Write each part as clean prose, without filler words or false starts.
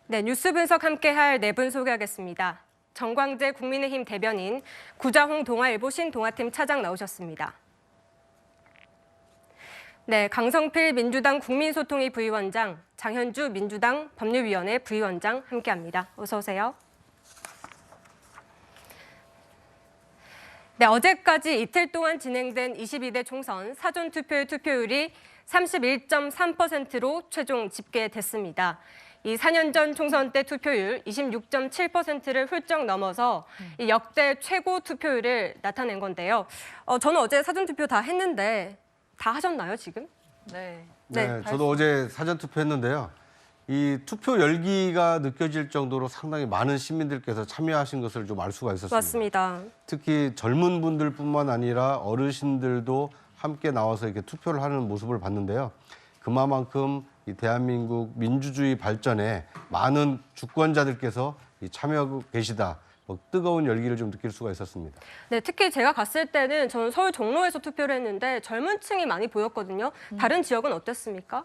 네, 뉴스 분석 함께할 네 분 소개하겠습니다. 정광재 국민의힘 대변인, 구자홍 동아일보 신동아팀 차장 나오셨습니다. 네, 강성필 민주당 국민소통위 부위원장, 장현주 민주당 법률위원회 부위원장 함께합니다. 어서 오세요. 네, 어제까지 이틀 동안 진행된 22대 총선 사전투표의 투표율이 31.3%로 최종 집계됐습니다. 이 4년 전 총선 때 투표율 26.7%를 훌쩍 넘어서 이 역대 최고 투표율을 나타낸 건데요. 저는 어제 사전투표 다 했는데 다 하셨나요, 지금? 네. 네, 저도 어제 사전 투표했는데요. 이 투표 열기가 느껴질 정도로 상당히 많은 시민들께서 참여하신 것을 좀 알 수가 있었습니다. 맞습니다. 특히 젊은 분들뿐만 아니라 어르신들도 함께 나와서 이렇게 투표를 하는 모습을 봤는데요. 그만큼 이 대한민국 민주주의 발전에 많은 주권자들께서 참여하고 계시다. 뜨거운 열기를 좀 느낄 수가 있었습니다. 네, 특히 제가 갔을 때는 저는 서울 종로에서 투표를 했는데 젊은 층이 많이 보였거든요. 다른 지역은 어땠습니까?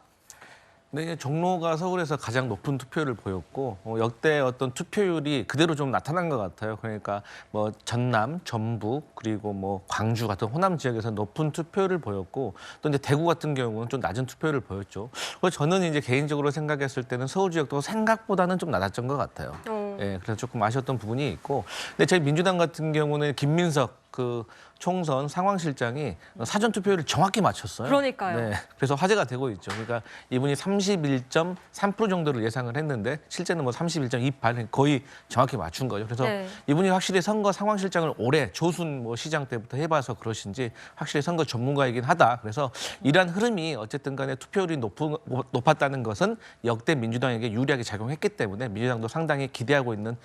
네, 종로가 서울에서 가장 높은 투표율을 보였고 역대 어떤 투표율이 그대로 좀 나타난 것 같아요. 그러니까 뭐 전남, 전북 그리고 뭐 광주 같은 호남 지역에서 높은 투표율을 보였고 또 이제 대구 같은 경우는 좀 낮은 투표율을 보였죠. 그래서 저는 이제 개인적으로 생각했을 때는 서울 지역도 생각보다는 좀 낮았던 것 같아요. 예, 그래서 조금 아쉬웠던 부분이 있고, 근데 저희 민주당 같은 경우는 김민석 그 총선 상황실장이 사전 투표율을 정확히 맞췄어요. 그러니까요. 네, 그래서 화제가 되고 있죠. 그러니까 이분이 31.3% 정도를 예상을 했는데 실제는 뭐 31.28 거의 정확히 맞춘 거죠. 그래서 네. 이분이 확실히 선거 상황실장을 오래 조순 뭐 시장 때부터 해봐서 그러신지 확실히 선거 전문가이긴 하다. 그래서 이러한 흐름이 어쨌든 간에 투표율이 높았다는 것은 역대 민주당에게 유리하게 작용했기 때문에 민주당도 상당히 기대하고 있는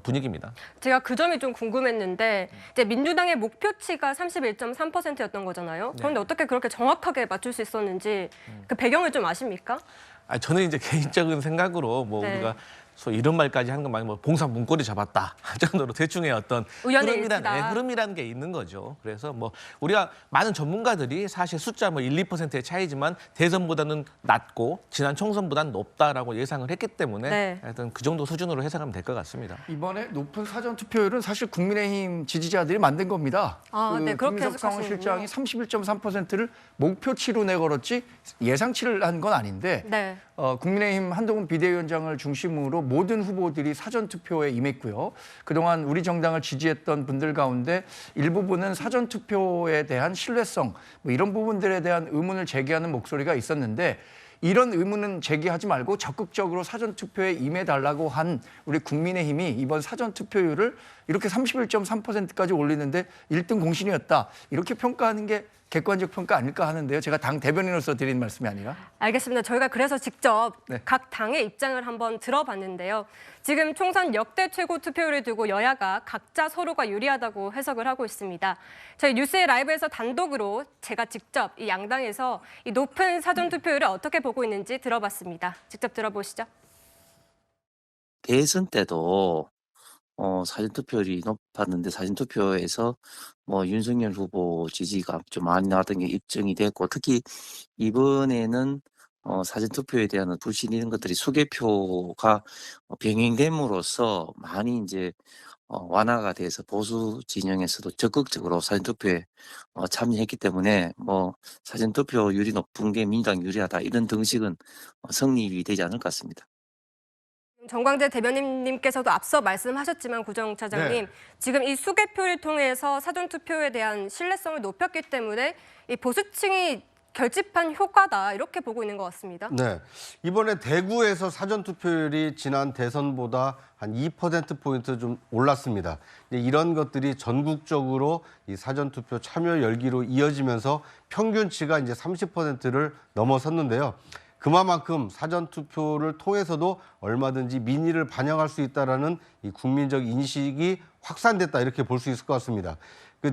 분위기입니다. 제가 그 점이 좀 궁금했는데 이제 민주당의 목표치가 31.3%였던 거잖아요. 그런데 어떻게 그렇게 정확하게 맞출 수 있었는지 그 배경을 좀 아십니까? 저는 이제 개인적인 생각으로 뭐 네. 우리가 소위 이런 말까지 하는 건 많이 뭐 봉사 문고리 잡았다 정도로 대충의 어떤 우연의 일치다. 흐름이라는 게 있는 거죠. 그래서 뭐 우리가 많은 전문가들이 사실 숫자 뭐 1, 2%의 차이지만 대선보다는 낮고 지난 총선보다는 높다라고 예상을 했기 때문에 네. 하여튼 그 정도 수준으로 해석하면 될 것 같습니다. 이번에 높은 사전 투표율은 사실 국민의힘 지지자들이 만든 겁니다. 네, 그렇게 김민석 상황실장이 31.3%를 목표치로 내걸었지 예상치를 한 건 아닌데 네. 국민의힘 한동훈 비대위원장을 중심으로 모든 후보들이 사전 투표에 임했고요. 그동안 우리 정당을 지지했던 분들 가운데 일부분은 사전 투표에 대한 신뢰성 뭐 이런 부분들에 대한 의문을 제기하는 목소리가 있었는데 이런 의문은 제기하지 말고 적극적으로 사전투표에 임해달라고 한 우리 국민의힘이 이번 사전투표율을 이렇게 31.3%까지 올리는데 1등 공신이었다. 이렇게 평가하는 게 객관적 평가 아닐까 하는데요. 제가 당 대변인으로서 드린 말씀이 아니라. 알겠습니다. 저희가 그래서 직접 네. 각 당의 입장을 한번 들어봤는데요. 지금 총선 역대 최고 투표율을 두고 여야가 각자 서로가 유리하다고 해석을 하고 있습니다. 저희 뉴스의 라이브에서 단독으로 제가 직접 이 양당에서 이 높은 사전 투표율을 어떻게 보고 있는지 들어봤습니다. 직접 들어보시죠. 대선 때도 사전투표율이 높았는데 사전투표에서 뭐 윤석열 후보 지지가 좀 많이 나왔던 게 입증이 됐고 특히 이번에는 사전투표에 대한 불신 이런 것들이 수개표가 병행됨으로써 많이 이제 완화가 돼서 보수 진영에서도 적극적으로 사전투표에 참여했기 때문에 뭐 사전투표율이 높은 게 민주당 유리하다 이런 등식은 성립이 되지 않을 것 같습니다. 정광재 대변인님께서도 앞서 말씀하셨지만 구정 차장님, 네. 지금 이 수개표를 통해서 사전투표에 대한 신뢰성을 높였기 때문에 이 보수층이 결집한 효과다 이렇게 보고 있는 것 같습니다. 네, 이번에 대구에서 사전 투표율이 지난 대선보다 한 2%포인트 좀 올랐습니다. 이런 것들이 전국적으로 이 사전 투표 참여 열기로 이어지면서 평균치가 이제 30%를 넘어섰는데요. 그만큼 사전 투표를 통해서도 얼마든지 민의를 반영할 수 있다라는 이 국민적 인식이 확산됐다 이렇게 볼 수 있을 것 같습니다.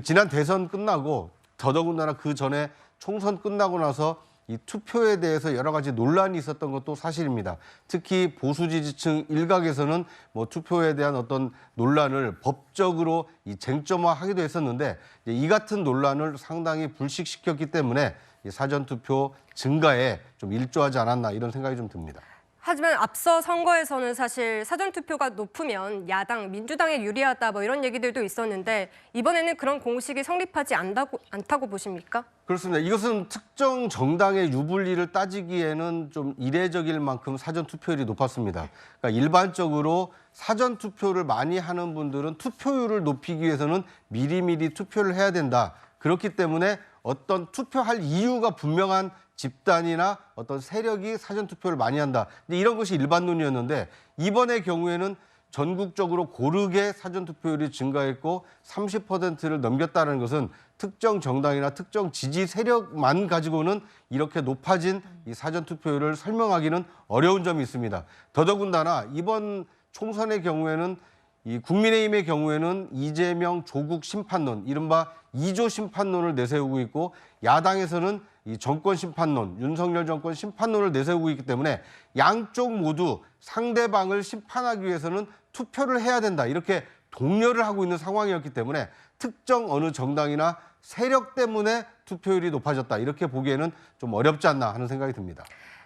지난 대선 끝나고 더더군다나 그 전에 총선 끝나고 나서 이 투표에 대해서 여러 가지 논란이 있었던 것도 사실입니다. 특히 보수 지지층 일각에서는 뭐 투표에 대한 어떤 논란을 법적으로 이 쟁점화하기도 했었는데 이 같은 논란을 상당히 불식시켰기 때문에 이 사전 투표 증가에 좀 일조하지 않았나 이런 생각이 좀 듭니다. 하지만 앞서 선거에서는 사실 사전투표가 높으면 야당, 민주당에 유리하다 뭐 이런 얘기들도 있었는데 이번에는 그런 공식이 성립하지 않다고 보십니까? 그렇습니다. 이것은 특정 정당의 유불리를 따지기에는 좀 이례적일 만큼 사전투표율이 높았습니다. 그러니까 일반적으로 사전투표를 많이 하는 분들은 투표율을 높이기 위해서는 미리미리 투표를 해야 된다. 그렇기 때문에 어떤 투표할 이유가 분명한 집단이나 어떤 세력이 사전투표를 많이 한다. 이런 것이 일반론이었는데 이번의 경우에는 전국적으로 고르게 사전투표율이 증가했고 30%를 넘겼다는 것은 특정 정당이나 특정 지지 세력만 가지고는 이렇게 높아진 이 사전투표율을 설명하기는 어려운 점이 있습니다. 더더군다나 이번 총선의 경우에는 이 국민의힘의 경우에는 이재명 조국 심판론, 이른바 2조 심판론을 내세우고 있고 야당에서는 이 정권 심판론, 윤석열 정권 심판론을 내세우고 있기 때문에 양쪽 모두 상대방을 심판하기 위해서는 투표를 해야 된다. 이렇게 독려를 하고 있는 상황이었기 때문에 특정 어느 정당이나 세력 때문에 투표율이 높아졌다. 이렇게 보기에는 좀 어렵지 않나 하는 생각이 듭니다.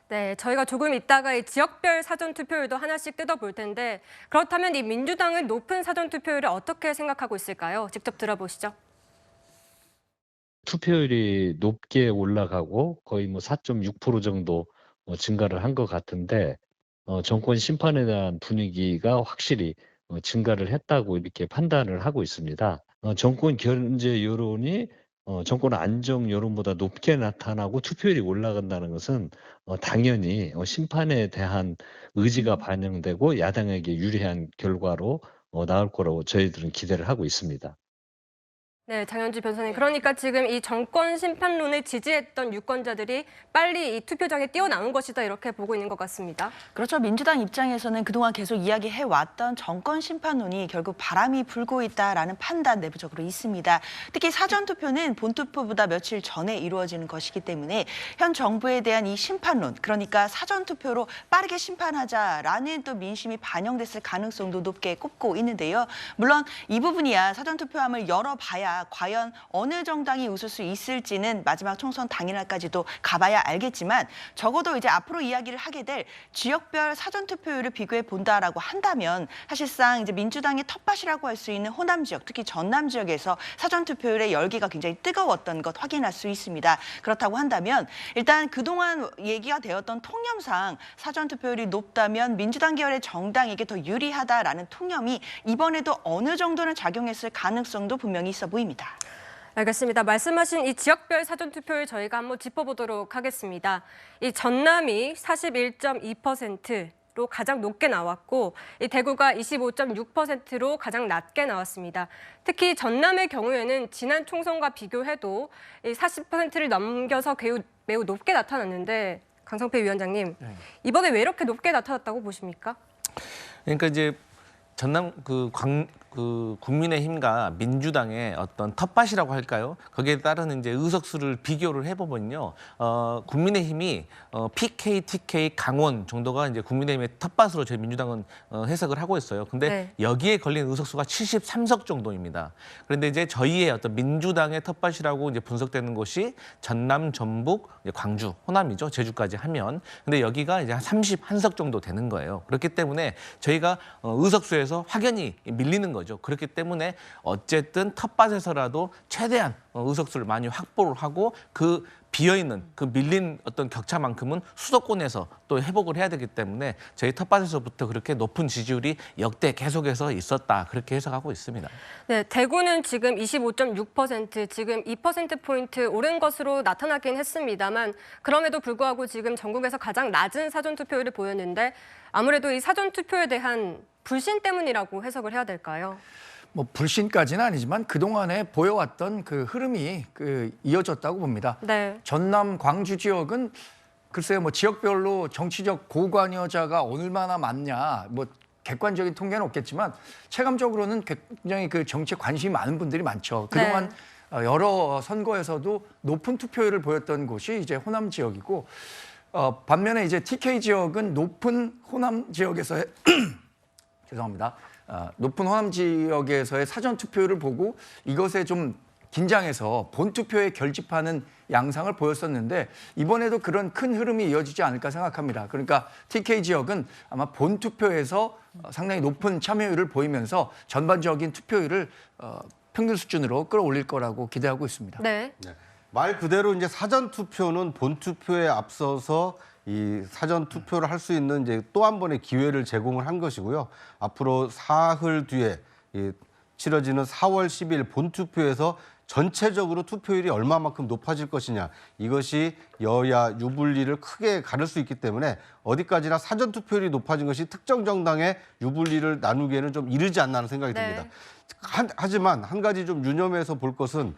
네, 저희가 조금 이따가 이 지역별 사전투표율도 하나씩 뜯어볼 텐데 그렇다면 이 민주당은 높은 사전투표율을 어떻게 생각하고 있을까요? 직접 들어보시죠. 투표율이 높게 올라가고 거의 뭐 4.6% 정도 증가를 한 것 같은데 정권 심판에 대한 분위기가 확실히 증가를 했다고 이렇게 판단을 하고 있습니다. 정권 견제 여론이 정권 안정 여론보다 높게 나타나고 투표율이 올라간다는 것은 당연히 심판에 대한 의지가 반영되고 야당에게 유리한 결과로 나올 거라고 저희들은 기대를 하고 있습니다. 네, 장현주 변호사님. 그러니까 지금 이 정권 심판론을 지지했던 유권자들이 빨리 이 투표장에 뛰어나온 것이다 이렇게 보고 있는 것 같습니다. 그렇죠. 민주당 입장에서는 그동안 계속 이야기해왔던 정권 심판론이 결국 바람이 불고 있다라는 판단 내부적으로 있습니다. 특히 사전투표는 본투표보다 며칠 전에 이루어지는 것이기 때문에 현 정부에 대한 이 심판론, 그러니까 사전투표로 빠르게 심판하자라는 또 민심이 반영됐을 가능성도 높게 꼽고 있는데요. 물론 이 부분이야 사전투표함을 열어봐야 과연 어느 정당이 웃을 수 있을지는 마지막 총선 당일날까지도 가봐야 알겠지만 적어도 이제 앞으로 이야기를 하게 될 지역별 사전투표율을 비교해 본다라고 한다면 사실상 이제 민주당의 텃밭이라고 할 수 있는 호남 지역, 특히 전남 지역에서 사전투표율의 열기가 굉장히 뜨거웠던 것 확인할 수 있습니다. 그렇다고 한다면 일단 그동안 얘기가 되었던 통념상 사전투표율이 높다면 민주당 계열의 정당에게 더 유리하다라는 통념이 이번에도 어느 정도는 작용했을 가능성도 분명히 있어 보입니다. 알겠습니다. 말씀하신 이 지역별 사전투표율 저희가 한번 짚어보도록 하겠습니다. 이 전남이 41.2%로 가장 높게 나왔고 이 대구가 25.6%로 가장 낮게 나왔습니다. 특히 전남의 경우에는 지난 총선과 비교해도 이 40%를 넘겨서 매우 높게 나타났는데 강성패 위원장님, 이번에 왜 이렇게 높게 나타났다고 보십니까? 그러니까 이제 전남 국민의힘과 민주당의 어떤 텃밭이라고 할까요? 거기에 따른 이제 의석수를 비교를 해보면요, 국민의힘이 PK, TK, 강원 정도가 이제 국민의힘의 텃밭으로 저희 민주당은 해석을 하고 있어요. 근데 네. 여기에 걸린 의석수가 73석 정도입니다. 그런데 이제 저희의 어떤 민주당의 텃밭이라고 이제 분석되는 곳이 전남, 전북, 광주, 호남이죠. 제주까지 하면. 근데 여기가 이제 한 31석 정도 되는 거예요. 그렇기 때문에 저희가 의석수에서 확연히 밀리는 거죠. 그렇기 때문에 어쨌든 텃밭에서라도 최대한 의석수를 많이 확보를 하고 그 비어있는 그 밀린 어떤 격차만큼은 수도권에서 또 회복을 해야 되기 때문에 저희 텃밭에서부터 그렇게 높은 지지율이 역대 계속해서 있었다. 그렇게 해석하고 있습니다. 네, 대구는 지금 25.6%, 지금 2%포인트 오른 것으로 나타나긴 했습니다만 그럼에도 불구하고 지금 전국에서 가장 낮은 사전투표율을 보였는데 아무래도 이 사전투표에 대한 불신 때문이라고 해석을 해야 될까요? 뭐 불신까지는 아니지만 그동안에 보여왔던 그 흐름이 이어졌다고 봅니다. 네. 전남 광주 지역은 글쎄요, 뭐 지역별로 정치적 고관여자가 얼마나 많냐, 뭐 객관적인 통계는 없겠지만 체감적으로는 굉장히 그 정치에 관심이 많은 분들이 많죠. 그동안 여러 선거에서도 높은 투표율을 보였던 곳이 이제 호남 지역이고, 반면에 이제 TK 지역은 높은 호남 지역에서의 죄송합니다. 높은 호남 지역에서의 사전 투표율을 보고 이것에 좀 긴장해서 본 투표에 결집하는 양상을 보였었는데 이번에도 그런 큰 흐름이 이어지지 않을까 생각합니다. 그러니까 TK 지역은 아마 본 투표에서 상당히 높은 참여율을 보이면서 전반적인 투표율을 평균 수준으로 끌어올릴 거라고 기대하고 있습니다. 네. 네. 말 그대로 이제 사전 투표는 본 투표에 앞서서 이 사전 투표를 할 수 있는 이제 또 한 번의 기회를 제공을 한 것이고요. 앞으로 사흘 뒤에 치러지는 4월 10일 본 투표에서 전체적으로 투표율이 얼마만큼 높아질 것이냐, 이것이 여야 유불리를 크게 가를 수 있기 때문에 어디까지나 사전 투표율이 높아진 것이 특정 정당의 유불리를 나누기에는 좀 이르지 않나 하는 생각이 네. 듭니다. 하지만 한 가지 좀 유념해서 볼 것은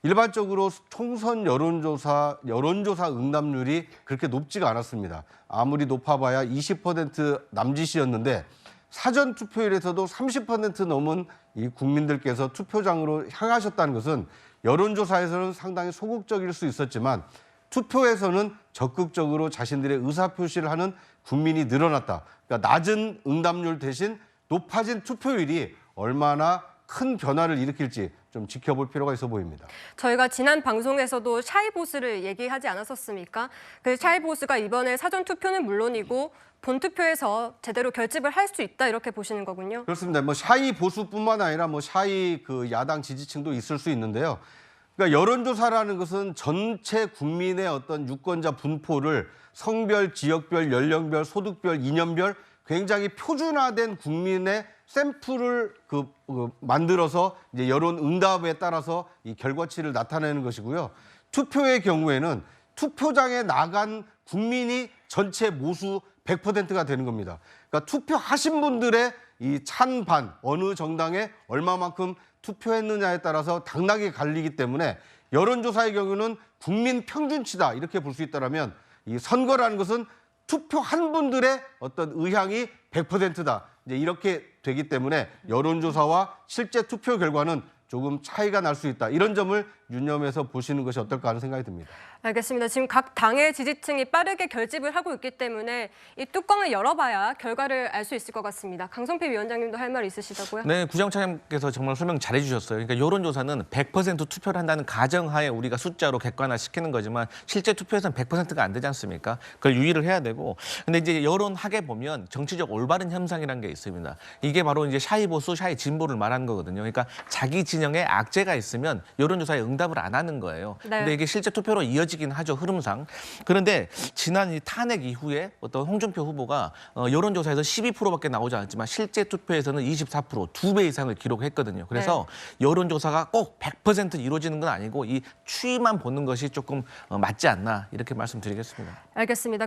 일반적으로 총선 여론조사 응답률이 그렇게 높지가 않았습니다. 아무리 높아봐야 20% 남짓이었는데 사전 투표율에서도 30% 넘은 이 국민들께서 투표장으로 향하셨다는 것은 여론조사에서는 상당히 소극적일 수 있었지만 투표에서는 적극적으로 자신들의 의사표시를 하는 국민이 늘어났다. 그러니까 낮은 응답률 대신 높아진 투표율이 얼마나 큰 변화를 일으킬지 좀 지켜볼 필요가 있어 보입니다. 저희가 지난 방송에서도 샤이보스를 얘기하지 않았었습니까? 그 샤이보스가 이번에 사전 투표는 물론이고 본 투표에서 제대로 결집을 할 수 있다 이렇게 보시는 거군요. 그렇습니다. 뭐 샤이 보수뿐만 아니라 뭐 샤이 그 야당 지지층도 있을 수 있는데요. 그러니까 여론조사라는 것은 전체 국민의 어떤 유권자 분포를 성별, 지역별, 연령별, 소득별, 이념별 굉장히 표준화된 국민의 샘플을 만들어서 이제 여론 응답에 따라서 이 결과치를 나타내는 것이고요. 투표의 경우에는 투표장에 나간 국민이 전체 모수 100%가 되는 겁니다. 그러니까 투표하신 분들의 이 찬반, 어느 정당에 얼마만큼 투표했느냐에 따라서 당락이 갈리기 때문에 여론조사의 경우는 국민 평균치다 이렇게 볼 수 있다면 이 선거라는 것은 투표한 분들의 어떤 의향이 100%다. 이제 이렇게 되기 때문에 여론조사와 실제 투표 결과는 조금 차이가 날 수 있다. 이런 점을 유념해서 보시는 것이 어떨까 하는 생각이 듭니다. 알겠습니다. 지금 각 당의 지지층이 빠르게 결집을 하고 있기 때문에 이 뚜껑을 열어봐야 결과를 알 수 있을 것 같습니다. 강성필 위원장님도 할 말 있으시다고요? 네, 구장차장께서 정말 설명 잘해 주셨어요. 그러니까 여론조사는 100% 투표를 한다는 가정하에 우리가 숫자로 객관화시키는 거지만 실제 투표에서는 100%가 안 되지 않습니까? 그걸 유의를 해야 되고. 근데 이제 여론학에 보면 정치적 올바른 현상이라는 게 있습니다. 이게 바로 이제 샤이 보수, 샤이 진보를 말하는 거거든요. 그러니까 자기 진영에 악재가 있으면 여론조사에 응답을 안 하는 거예요. 네. 근데 이게 실제 투표로 이어지긴 하죠, 흐름상. 그런데 지난 이 탄핵 이후에 어떤 홍준표 후보가 여론조사에서 12%밖에 나오지 않았지만 실제 투표에서는 24%, 2배 이상을 기록했거든요. 그래서 여론조사가 꼭 100% 이루어지는 건 아니고 이 추이만 보는 것이 조금 맞지 않나 이렇게 말씀드리겠습니다. 알겠습니다.